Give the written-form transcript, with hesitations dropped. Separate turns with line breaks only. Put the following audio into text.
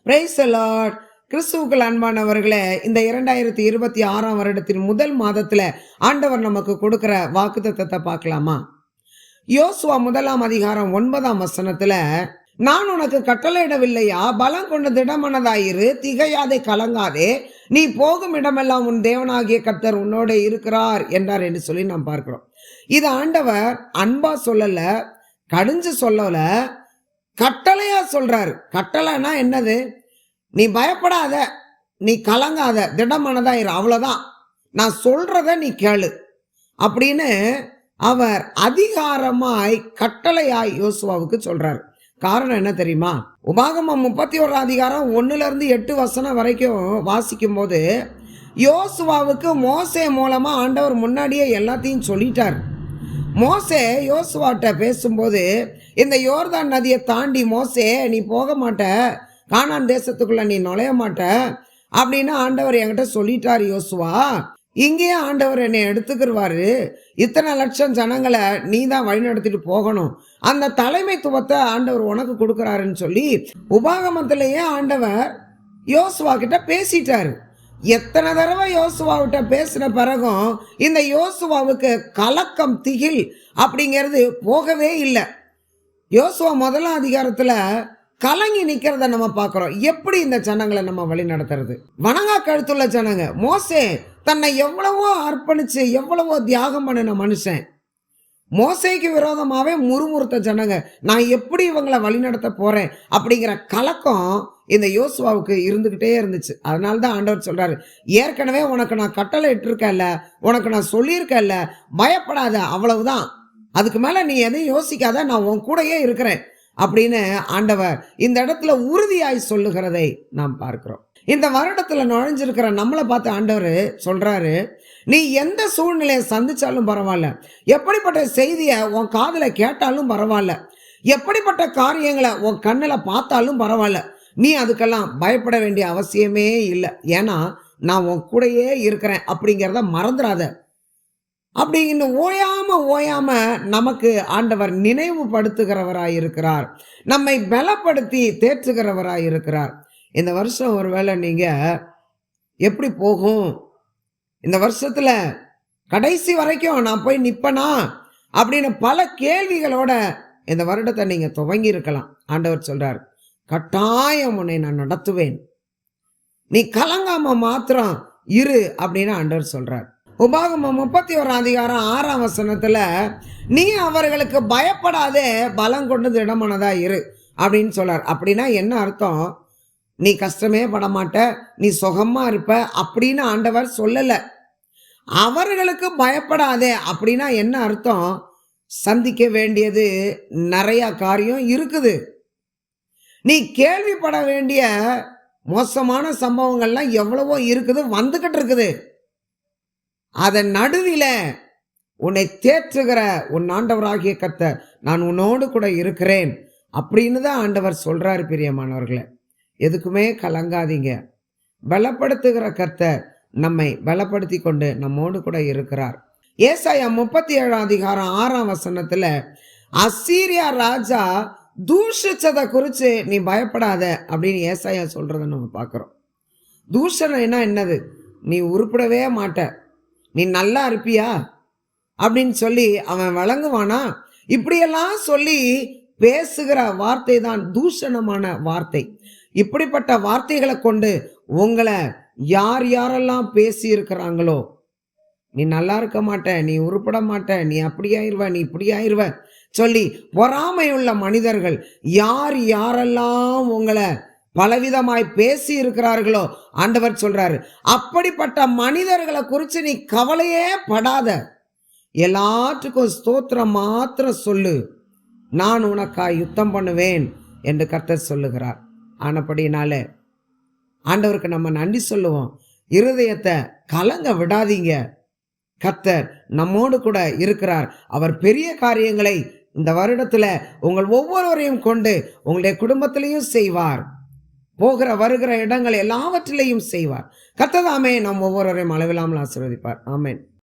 Praise the Lord. கிறிஸ்துவுக்குள் அன்பானவர்களே, இந்த 2026 வருடத்தின் முதல் மாதத்துல ஆண்டவர் நமக்கு கொடுக்கிற வாக்குத்தத்தத்தை பார்க்கலாமா? யோசுவா 1 நான் உனக்கு கட்டளையிடவில்லையா? பலம் கொண்ட திடமனதாயிரு, திகையாதே, கலங்காதே, நீ போகும் இடமெல்லாம் உன் தேவனாகிய கர்த்தர் உன்னோட இருக்கிறார் என்றார் என்று சொல்லி நாம் பார்க்கிறோம். இது ஆண்டவர் அன்பா சொல்லல, கடிஞ்சு சொல்லல, கட்டளையா சொல்றாரு. கட்டளைனா என்னது? நீ பயப்படாத, நீ கலங்காத, திடமனதாயிரு, அவ்வளவுதான், நான் சொல்றத நீ கேளு அப்படின்னு அவர் அதிகாரமாய் கட்டளையாய் யோசுவாவுக்கு சொல்றாரு. காரணம் என்ன தெரியுமா? உபாகமம் 31:1-8 வரைக்கும் வாசிக்கும் போது யோசுவாவுக்கு மோசே மூலமா ஆண்டவர் முன்னாடியே எல்லாத்தையும் சொல்லிட்டார். மோசே யோசுவாட்ட பேசும்போது, இந்த யோர்தான் நதியை தாண்டி மோசே நீ போக மாட்ட, கானான் தேசத்துக்குள்ள நீ நுழைய மாட்ட அப்படின்னு ஆண்டவர் என்கிட்ட சொல்லிட்டார் யோசுவா. இங்கேயே ஆண்டவர் என்னை எடுத்துக்கிடுவாரு, இத்தனை லட்சம் ஜனங்களை நீ தான் வழி நடத்திட்டு போகணும், அந்த தலைமைத்துவத்தை ஆண்டவர் உனக்கு கொடுக்குறாருன்னு சொல்லி உபாகமத்திலேயே ஆண்டவர் யோசுவா கிட்ட பேசிட்டாரு. எத்தனை தடவை யோசுவாவிட்ட பேசின பிறகும் இந்த யோசுவாவுக்கு கலக்கம், திகில் அப்படிங்கிறது போகவே இல்லை. யோசுவா 1 அதிகாரத்துல கலங்கி நிக்கிறத நம்ம பார்க்கிறோம். எப்படி இந்த ஜனங்களை நம்ம வழி நடத்துறது? வணங்கா கழுத்துள்ள ஜனங்க. மோசே தன்னை எவ்வளவோ அர்ப்பணிச்சு எவ்வளவோ தியாகம் பண்ணின மனுஷன். மோசேக்கு விரோதமாவே முறுமுறுத்த ஜனங்க. நான் எப்படி இவங்களை வழி நடத்த போறேன் அப்படிங்கிற கலக்கம் இந்த யோசுவாவுக்கு இருந்துகிட்டே இருந்துச்சு. அதனால்தான் ஆண்டவர் சொல்றாரு, ஏற்கனவே உனக்கு நான் கட்டளை இட்டிருக்கேன்ல, உனக்கு நான் சொல்லியிருக்கேன்ல, பயப்படாத, அவ்வளவுதான், அதுக்கு மேல நீ எதையும் யோசிக்காத, நான் உன் கூடயே இருக்கிறேன் அப்படின்னு ஆண்டவர் இந்த இடத்துல உறுதியாய் சொல்லுகிறதை நாம் பார்க்கிறோம். இந்த வருடத்துல நுழைஞ்சிருக்கிற நம்மளை பார்த்து ஆண்டவர் சொல்றாரு, நீ எந்த சூழ்நிலையை சந்திச்சாலும் பரவாயில்ல, எப்படிப்பட்ட செய்தியை உன் காதுல கேட்டாலும் பரவாயில்ல, எப்படிப்பட்ட காரியங்களை உன் கண்ணுல பார்த்தாலும் பரவாயில்ல, நீ அதுக்கெல்லாம் பயப்பட வேண்டிய அவசியமே இல்லை. ஏன்னா நான் உன் கூடயே இருக்கிறேன் அப்படிங்கிறத மறந்துடாத அப்படின்னு ஓயாம நமக்கு ஆண்டவர் நினைவுபடுத்துகிறவராயிருக்கிறார், நம்மை பலப்படுத்தி தேற்றுகிறவராயிருக்கிறார். இந்த வருஷம் ஒருவேளை நீங்க எப்படி போகும், இந்த வருஷத்துல கடைசி வரைக்கும் நான் போய் நிப்பனா அப்படின்னு பல கேள்விகளோட இந்த வருடத்தை நீங்க துவங்கி இருக்கலாம். ஆண்டவர் சொல்றார், கட்டாயம் உன்னை நான் நடத்துவேன், நீ கலங்காம மாத்திரம் இரு அப்படின்னு ஆண்டவர் சொல்றார். உபாகமம் 31:6 நீ அவர்களுக்கு பயப்படாதே, பலம் கொண்டு திடமனதா இரு அப்படின்னு சொல்றார். அப்படின்னா என்ன அர்த்தம்? நீ கஷ்டமே பட மாட்ட, நீ சுகமா இருப்ப அப்படின்னு ஆண்டவர் சொல்லல. அவர்களுக்கு பயப்படாதே அப்படின்னா என்ன அர்த்தம்? சந்திக்க வேண்டியது நிறைய காரியம் இருக்குது, நீ கேள்விப்பட வேண்டிய மோசமான சம்பவங்கள்லாம் எவ்வளவோ இருக்குது, வந்துகிட்டு இருக்குது. அதன் நடுவில உன்னை தேற்றுகிற உன் ஆண்டவராகிய கர்த்தர் நான் உன்னோடு கூட இருக்கிறேன் அப்படின்னு தான் ஆண்டவர் சொல்றாரு. பிரியமானவர்களே, எதுக்குமே கலங்காதீங்க, பலப்படுத்துகிற கர்த்தர் நம்மை பலப்படுத்தி கொண்டு நம்மோடு கூட இருக்கிறார். ஏசாயா 37:6 அசீரியா ராஜா தூஷிச்சதை குறித்து நீ பயப்படாத அப்படின்னு ஏசாயா சொல்றதை நம்ம பார்க்கிறோம். தூஷணம் என்னது? நீ உருப்படவே மாட்ட, நீ நல்லா இருப்பியா அப்படின்னு சொல்லி அவன் வழங்குவானா? இப்படியெல்லாம் சொல்லி பேசுகிற வார்த்தை தான் தூஷணமான வார்த்தை. இப்படிப்பட்ட வார்த்தைகளை கொண்டு உங்களை யார் யாரெல்லாம் பேசி இருக்கிறாங்களோ, நீ நல்லா இருக்க மாட்ட, நீ உருப்பட மாட்ட, நீ அப்படி ஆயிருவ, நீ இப்படி ஆயிருவ சொல்லி பொறாமையுள்ள மனிதர்கள் யார் யாரெல்லாம் உங்களை பலவிதமாய் பேசி இருக்கிறார்களோ, ஆண்டவர் சொல்றாரு, அப்படிப்பட்ட மனிதர்களை குறித்து நீ கவலையே படாத, எல்லாற்றுக்கும் ஸ்தோத்திரம் மாத்திரம் சொல்லு, நான் உனக்காய் யுத்தம் பண்ணுவேன் என்று கர்த்தர் சொல்லுகிறார். ஆனபடினால ஆண்டவருக்கு நம்ம நன்றி சொல்லுவோம். இருதயத்தை கலங்க விடாதீங்க, கர்த்தர் நம்மோடு கூட இருக்கிறார். அவர் பெரிய காரியங்களை இந்த வருடத்துல உங்கள் ஒவ்வொருவரையும் கொண்டு உங்களுடைய குடும்பத்திலையும் செய்வார், போகிற வருகிற இடங்கள் எல்லாவற்றிலையும் செய்வார். கர்த்தர் தாமே நம் ஒவ்வொருவரையும் அளவில்லாமல் ஆசீர்வதிப்பார். ஆமென்.